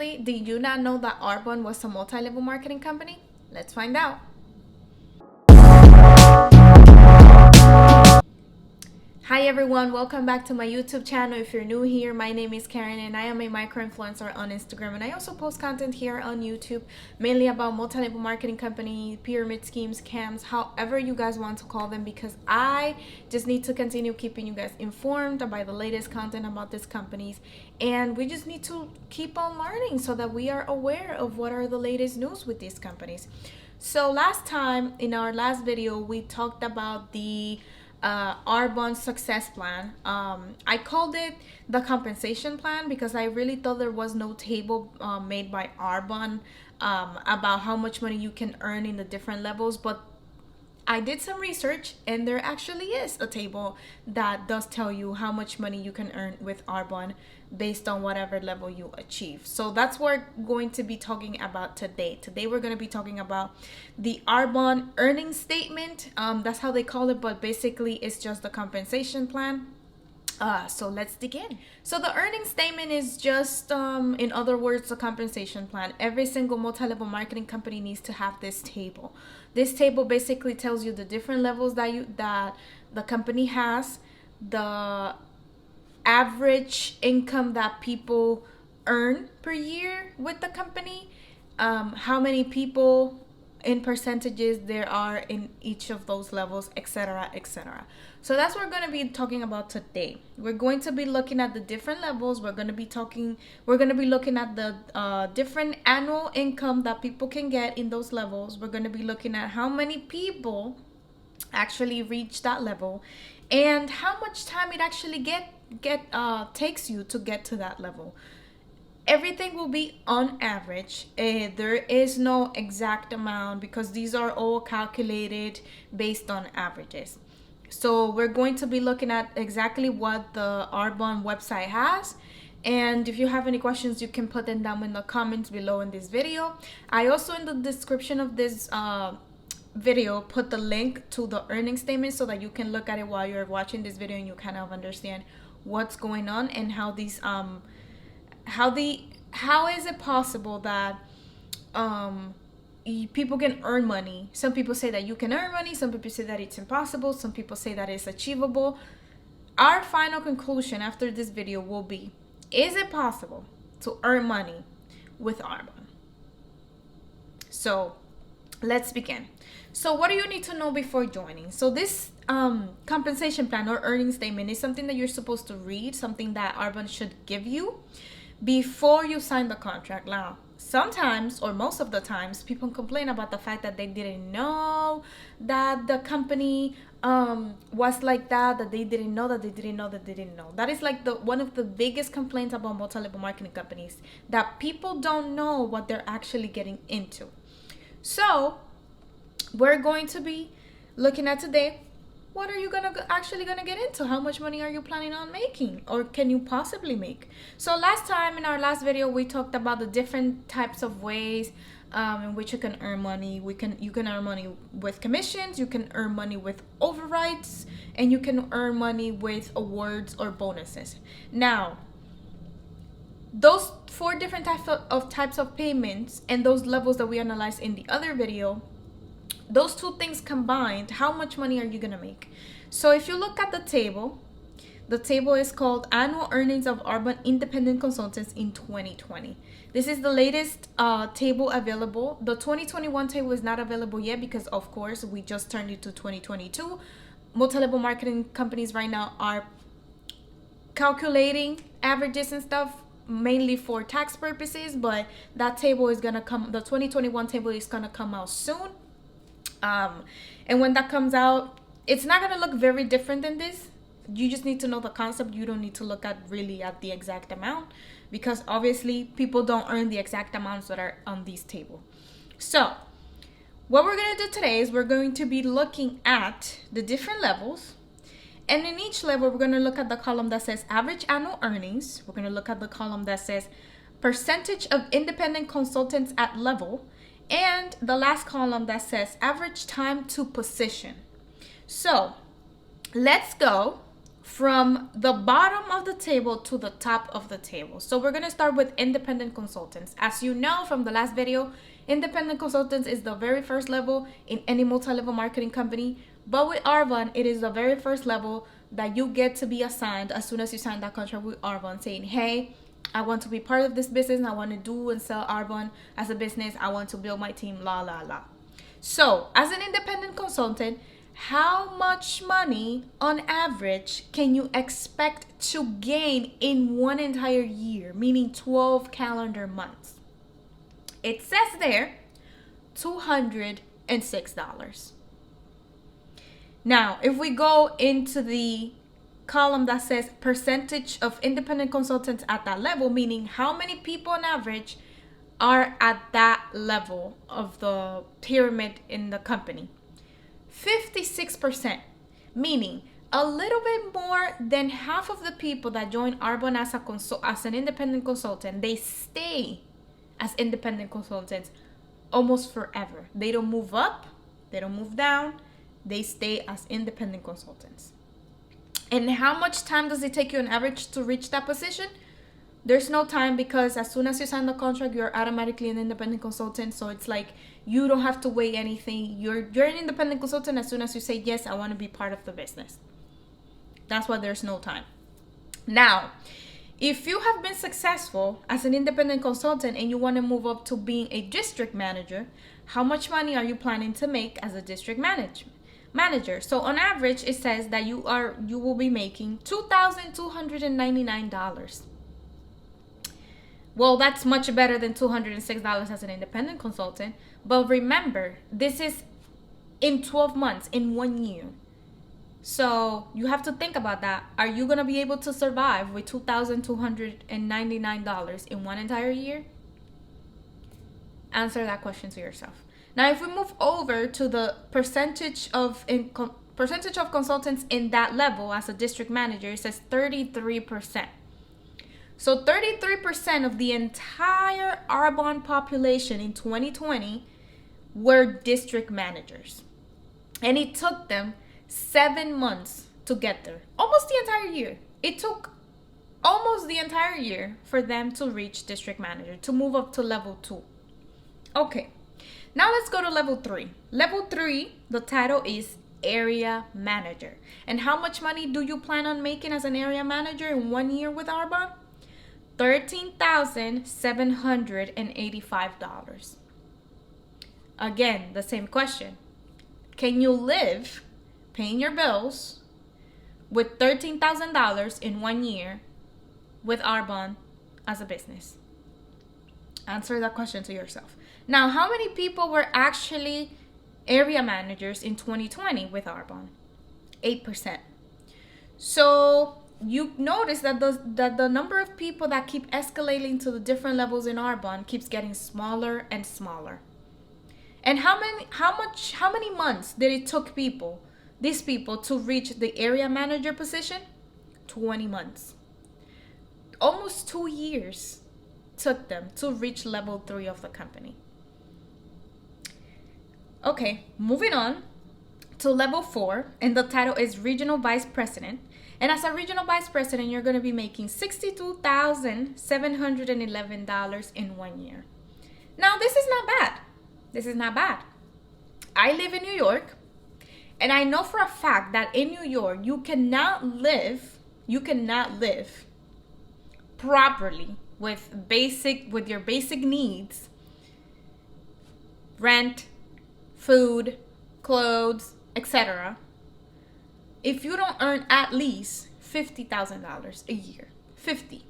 Seriously, did you not know that Arbonne was a multi-level marketing company? Let's find out. Hi everyone, welcome back to my YouTube channel. If you're new here, my name is Karen and I am a micro-influencer on Instagram, and I also post content here on YouTube mainly about multi-level marketing company, pyramid schemes, scams, however you guys want to call them, because I just need to continue keeping you guys informed about the latest content about these companies, and we just need to keep on learning so that we are aware of what are the latest news with these companies. So last time in our last video we talked about the Arbonne success plan. I called it the compensation plan because I really thought there was no table made by Arbonne about how much money you can earn in the different levels, but I did some research and there actually is a table that does tell you how much money you can earn with Arbonne based on whatever level you achieve. So that's what we're going to be talking about today. Today we're going to be talking about the Arbonne earnings statement. That's how they call it, but basically it's just the compensation plan. So let's dig in. So the earnings statement is just, in other words, the compensation plan. Every single multi-level marketing company needs to have this table. This table basically tells you the different levels that the company has, the average income that people earn per year with the company, how many people in percentages there are in each of those levels, etc., etc. So that's what we're going to be talking about today. We're going to be looking at the different levels. We're going to be looking at the different annual income that people can get in those levels. We're going to be looking at how many people actually reach that level and how much time it actually takes you to get to that level. Everything will be on average. There is no exact amount because these are all calculated based on averages. So we're going to be looking at exactly what the Arbonne website has. And if you have any questions, you can put them down in the comments below in this video. I also, in the description of this video, put the link to the earnings statement so that you can look at it while you're watching this video and you kind of understand what's going on and how these how is it possible that people can earn money. Some people say that you can earn money, some people say that it's impossible, some people say that it's achievable. Our final conclusion after this video will be, is it possible to earn money with Arbonne? So let's begin. So what do you need to know before joining? So this compensation plan or earnings statement is something that you're supposed to read, something that Arbonne should give you before you sign the contract. Now, sometimes, or most of the times, people complain about the fact that they didn't know that the company was like that they didn't know that they didn't know that they didn't know. That is like one of the biggest complaints about multi-level marketing companies, that people don't know what they're actually getting into. So we're going to be looking at today, what are you actually gonna get into? How much money are you planning on making, or can you possibly make? So last time in our last video we talked about the different types of ways in which you can earn money. You can earn money with commissions, you can earn money with overrides, and you can earn money with awards or bonuses. Now, those four different types of payments and those levels that we analyzed in the other video, those two things combined, how much money are you gonna make? So if you look at the table is called Annual Earnings of Arbonne Independent Consultants in 2020. This is the latest table available. The 2021 table is not available yet because, of course, we just turned into 2022. Multi-level marketing companies right now are calculating averages and stuff mainly for tax purposes, but that table is gonna come, the 2021 table is gonna come out soon. And when that comes out, it's not going to look very different than this. You just need to know the concept. You don't need to look at the exact amount, because obviously people don't earn the exact amounts that are on this table. So what we're going to do today is we're going to be looking at the different levels, and in each level we're going to look at the column that says average annual earnings. We're going to look at the column that says percentage of independent consultants at level, and the last column that says average time to position. So let's go from the bottom of the table to the top of the table. So we're going to start with independent consultants. As you know from the last video, independent consultants is the very first level in any multi-level marketing company. But with Arbonne, it is the very first level that you get to be assigned as soon as you sign that contract with Arbonne, saying, hey, I want to be part of this business. I want to do and sell Arbonne as a business. I want to build my team, la, la, la. So as an independent consultant, how much money on average can you expect to gain in one entire year, meaning 12 calendar months? It says there $206. Now, if we go into the column that says percentage of independent consultants at that level, meaning how many people on average are at that level of the pyramid in the company, 56%, meaning a little bit more than half of the people that join Arbonne as an independent consultant, they stay as independent consultants almost forever. They don't move up, they don't move down, they stay as independent consultants. And how much time does it take you on average to reach that position? There's no time, because as soon as you sign the contract, you're automatically an independent consultant. So it's like you don't have to weigh anything. You're an independent consultant as soon as you say, yes, I want to be part of the business. That's why there's no time. Now, if you have been successful as an independent consultant and you want to move up to being a district manager, how much money are you planning to make as a district manager? So on average, it says that you will be making $2,299. Well, that's much better than $206 as an independent consultant. But remember, this is in 12 months, in 1 year. So you have to think about that. Are you going to be able to survive with $2,299 in one entire year? Answer that question to yourself. Now, if we move over to the percentage of consultants in that level as a district manager, it says 33%. So 33% of the entire Arbonne population in 2020 were district managers. And it took them 7 months to get there. Almost the entire year. It took almost the entire year for them to reach district manager, to move up to level 2. Okay, now let's go to level 3. Level 3, the title is area manager. And how much money do you plan on making as an area manager in 1 year with Arbonne? $13,785. Again, the same question. Can you live paying your bills with $13,000 in 1 year with Arbonne as a business? Answer that question to yourself. Now, how many people were actually area managers in 2020 with Arbonne? 8%. So you notice that the number of people that keep escalating to the different levels in Arbonne keeps getting smaller and smaller. And how many months did it took these people to reach the area manager position? 20 months. Almost 2 years took them to reach level 3 of the company. Okay, moving on to level 4, and the title is regional vice president. And as a regional vice president, you're going to be making $62,711 in 1 year. Now, this is not bad. This is not bad. I live in New York, and I know for a fact that in New York, you cannot live properly with your basic needs, rent, food, clothes, etc., if you don't earn at least $50,000 a year. 50.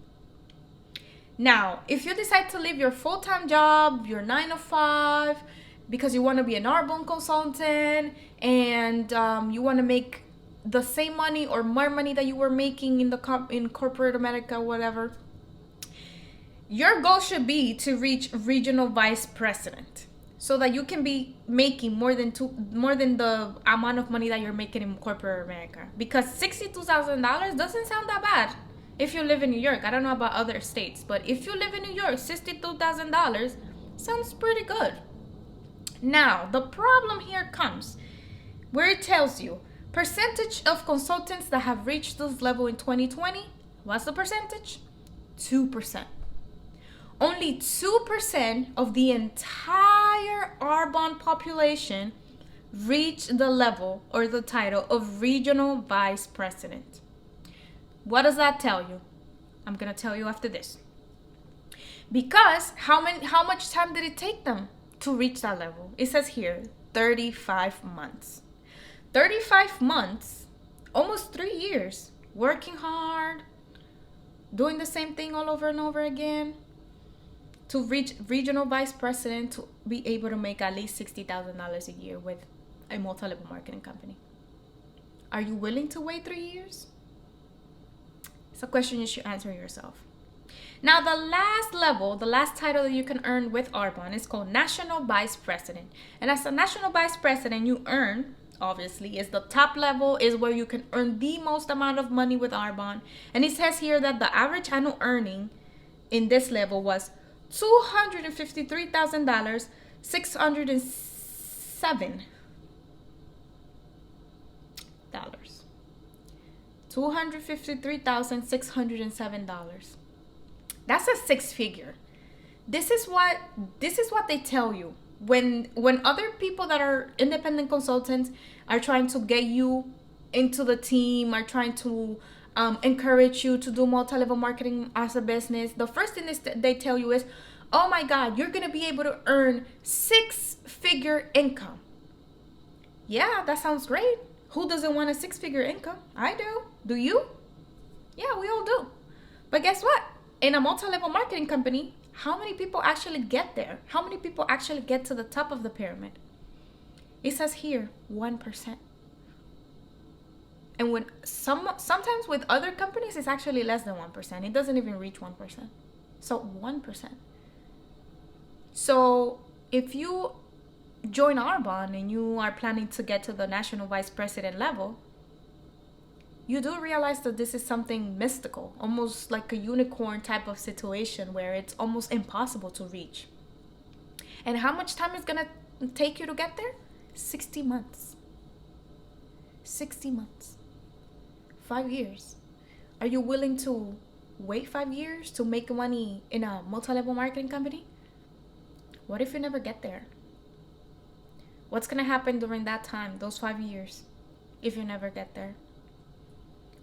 Now, if you decide to leave your full-time job, your 9 to 5, because you want to be an Arbonne consultant and you want to make the same money or more money that you were making in corporate America, whatever, your goal should be to reach regional vice president, so that you can be making more than the amount of money that you're making in corporate America. Because $62,000 doesn't sound that bad if you live in New York. I don't know about other states, but if you live in New York, $62,000 sounds pretty good. Now, the problem here comes where it tells you Percentage of consultants that have reached this level in 2020, what's the percentage? 2%. Only 2% of the entire Arbonne population reached the level or the title of regional vice president. What does that tell you? I'm going to tell you after this. Because how much time did it take them to reach that level? It says here 35 months. 35 months, almost 3 years, working hard, doing the same thing all over and over again to reach regional vice president, to be able to make at least $60,000 a year with a multi-level marketing company. Are you willing to wait 3 years? It's a question you should answer yourself. Now, the last level, the last title that you can earn with Arbonne is called National Vice President. And as a National Vice President, you earn, obviously, is the top level, is where you can earn the most amount of money with Arbonne. And it says here that the average annual earning in this level was $253,607. $253,607. That's a six figure. This is what they tell you when other people that are independent consultants are trying to get you into the team, are trying to encourage you to do multi-level marketing as a business. The first thing they tell you is, oh my God, you're gonna be able to earn six-figure income. Yeah, that sounds great. Who doesn't want a six-figure income? I do. Do you? Yeah, we all do. But guess what? In a multi-level marketing company, how many people actually get there? How many people actually get to the top of the pyramid? It says here, 1%. And when sometimes with other companies, it's actually less than 1%. It doesn't even reach 1%. So 1%. So if you join Arbonne and you are planning to get to the national vice president level, you do realize that this is something mystical, almost like a unicorn type of situation where it's almost impossible to reach. And how much time is going to take you to get there? 60 months. 60 months. 5 years. Are you willing to wait 5 years to make money in a multi-level marketing company? What if you never get there? What's going to happen during that time, those 5 years, if you never get there?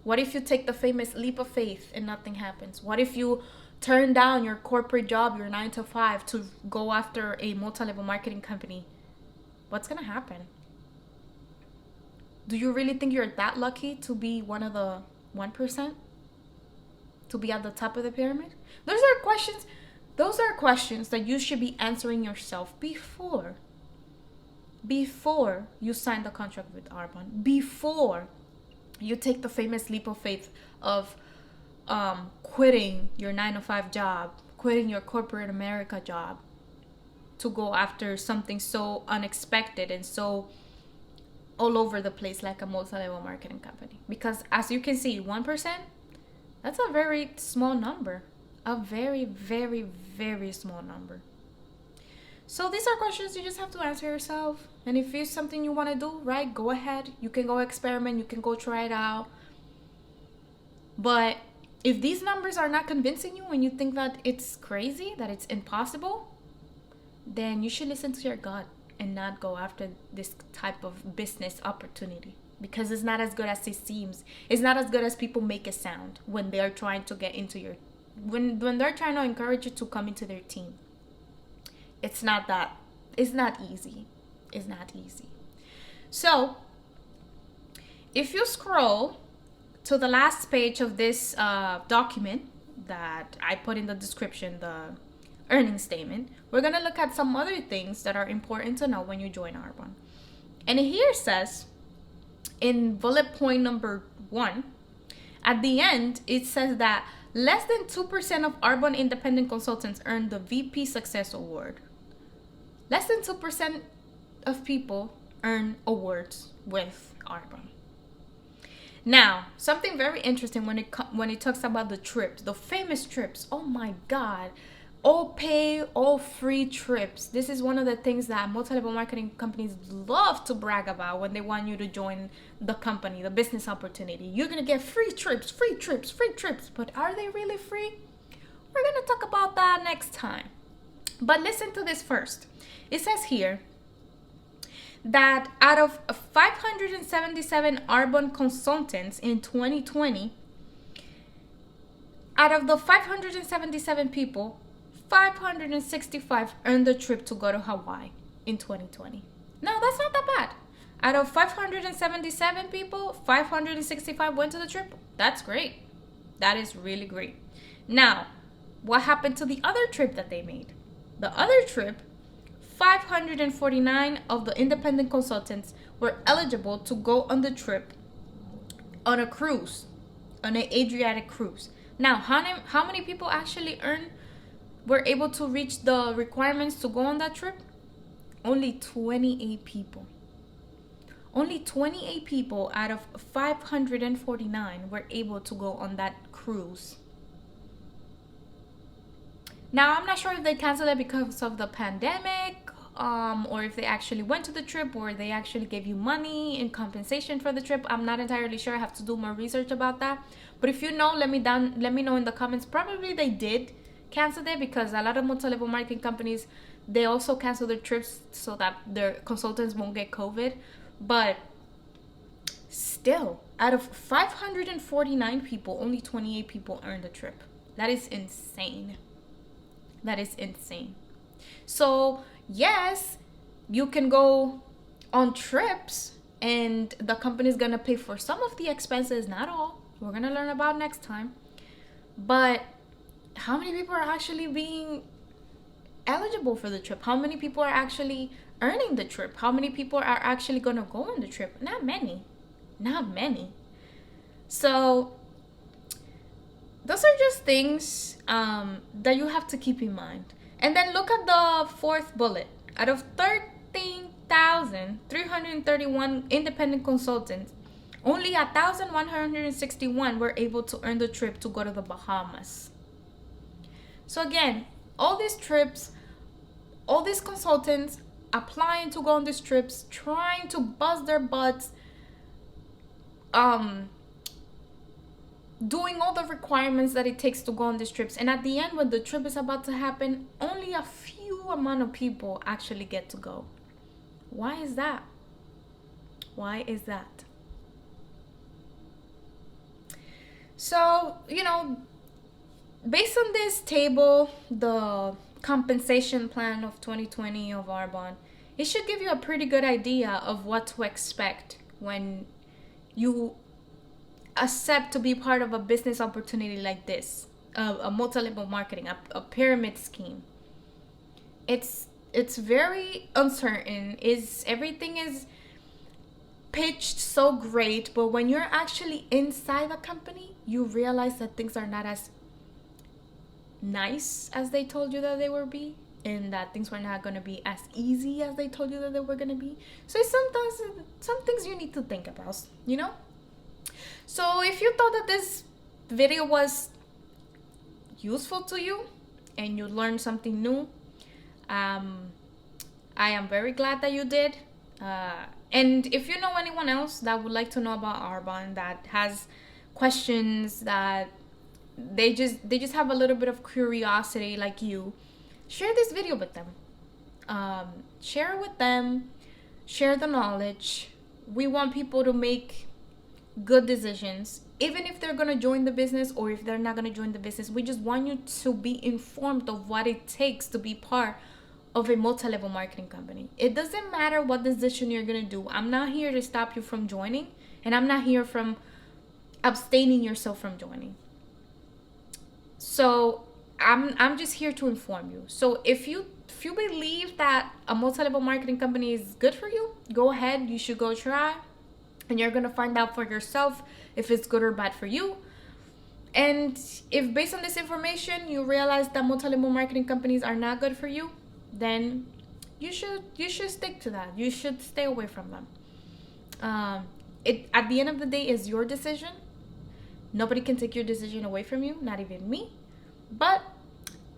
What if you take the famous leap of faith and nothing happens? What if you turn down your corporate job, your 9 to 5, to go after a multi-level marketing company? What's going to happen? Do you really think you're that lucky to be one of the 1%? To be at the top of the pyramid? Those are questions that you should be answering yourself before you sign the contract with Arbonne, before you take the famous leap of faith of quitting your 9 to 5 job, quitting your corporate America job to go after something so unexpected and so all over the place like a multi-level marketing company. Because as you can see, 1%, that's a very small number. A very, very, very small number. So these are questions you just have to answer yourself. And if it's something you want to do, right, go ahead. You can go experiment. You can go try it out. But if these numbers are not convincing you and you think that it's crazy, that it's impossible, then you should listen to your gut and not go after this type of business opportunity. Because it's not as good as it seems. It's not as good as people make it sound when they're trying to get into your... When they're trying to encourage you to come into their team. It's not easy. It's not easy. So, if you scroll to the last page of this document that I put in the description, the earnings statement, we're going to look at some other things that are important to know when you join Arbonne. And here it says, in bullet point number 1, at the end, it says that less than 2% of Arbonne independent consultants earn the VP Success Award. Less than 2% of people earn awards with Arbonne. Now, something very interesting when it talks about the trips, the famous trips. Oh my God. all pay, all free trips. This is one of the things that multi-level marketing companies love to brag about when they want you to join the company, the business opportunity. You're going to get free trips, free trips, free trips. But are they really free? We're going to talk about that next time. But listen to this first. It says here that out of 577 Arbonne consultants in 2020, out of the 577 people, 565 earned the trip to go to Hawaii in 2020. Now, that's not that bad. Out of 577 people, 565 went to the trip. That's great. That is really great. Now, what happened to the other trip that they made? The other trip, 549 of the independent consultants were eligible to go on the trip on a cruise, on an Adriatic cruise. Now, how many people actually were able to reach the requirements to go on that trip? Only 28 people. Only 28 people out of 549 were able to go on that cruise. Now, I'm not sure if they canceled it because of the pandemic, or if they actually went to the trip, or they actually gave you money in compensation for the trip. I'm not entirely sure. I have to do more research about that. But if you know, let me know in the comments. Probably they did cancel it, because a lot of multi-level marketing companies, they also cancel their trips so that their consultants won't get COVID. But still, out of 549 people, only 28 people earned the trip. That is insane. That is insane. So yes, you can go on trips and the company is gonna pay for some of the expenses, not all. We're gonna learn about next time. But how many people are actually being eligible for the trip? How many people are actually earning the trip? How many people are actually gonna go on the trip? Not many. Not many. So those are just things that you have to keep in mind. And then look at the fourth bullet. Out of 13,331 independent consultants, only 1,161 were able to earn the trip to go to the Bahamas. So again, all these trips, all these consultants applying to go on these trips, trying to bust their butts, doing all the requirements that it takes to go on these trips. And at the end, when the trip is about to happen, only a few amount of people actually get to go. Why is that? Why is that? So, based on this table, the compensation plan of 2020 of Arbonne, it should give you a pretty good idea of what to expect when you accept to be part of a business opportunity like this, a multi-level marketing, a pyramid scheme. It's very uncertain. Everything is pitched so great, but when you're actually inside the company, you realize that things are not as nice as they told you that they would be, and that things were not going to be as easy as they told you that they were going to be. So sometimes some things you need to think about, So if you thought that this video was useful to you and you learned something new, I am very glad that you did. And if you know anyone else that would like to know about Arbonne, that has questions, that they just have a little bit of curiosity like you, share this video with them. Share it with them. Share the knowledge. We want people to make good decisions, even if they're going to join the business or if they're not going to join the business. We just want you to be informed of what it takes to be part of a multi-level marketing company. It doesn't matter what decision you're going to do. I'm not here to stop you from joining, and I'm not here from abstaining yourself from joining. So I'm just here to inform you. So if you believe that a multi-level marketing company is good for you, go ahead. You should go try. And you're going to find out for yourself if it's good or bad for you. And if based on this information, you realize that multi-level marketing companies are not good for you, then you should stick to that. You should stay away from them. It at the end of the day is your decision. Nobody can take your decision away from you, not even me. But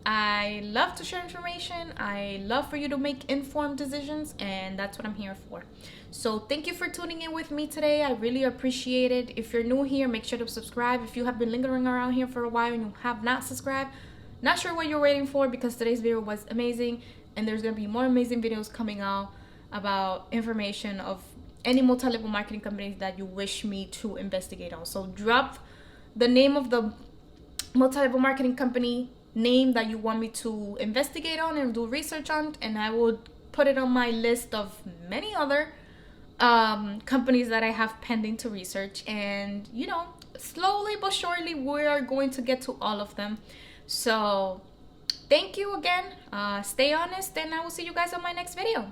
I love to share information. I love for you to make informed decisions, and that's what I'm here for. So thank you for tuning in with me today. I really appreciate it. If you're new here, make sure to subscribe. If you have been lingering around here for a while and you have not subscribed, not sure what you're waiting for, because today's video was amazing, and there's going to be more amazing videos coming out about information of any multi-level marketing companies that you wish me to investigate on. So drop the name of the multi-level marketing company name that you want me to investigate on and do research on, and I will put it on my list of many other companies that I have pending to research. And you know, slowly but surely we are going to get to all of them. So thank you again. Stay honest, and I will see you guys on my next video.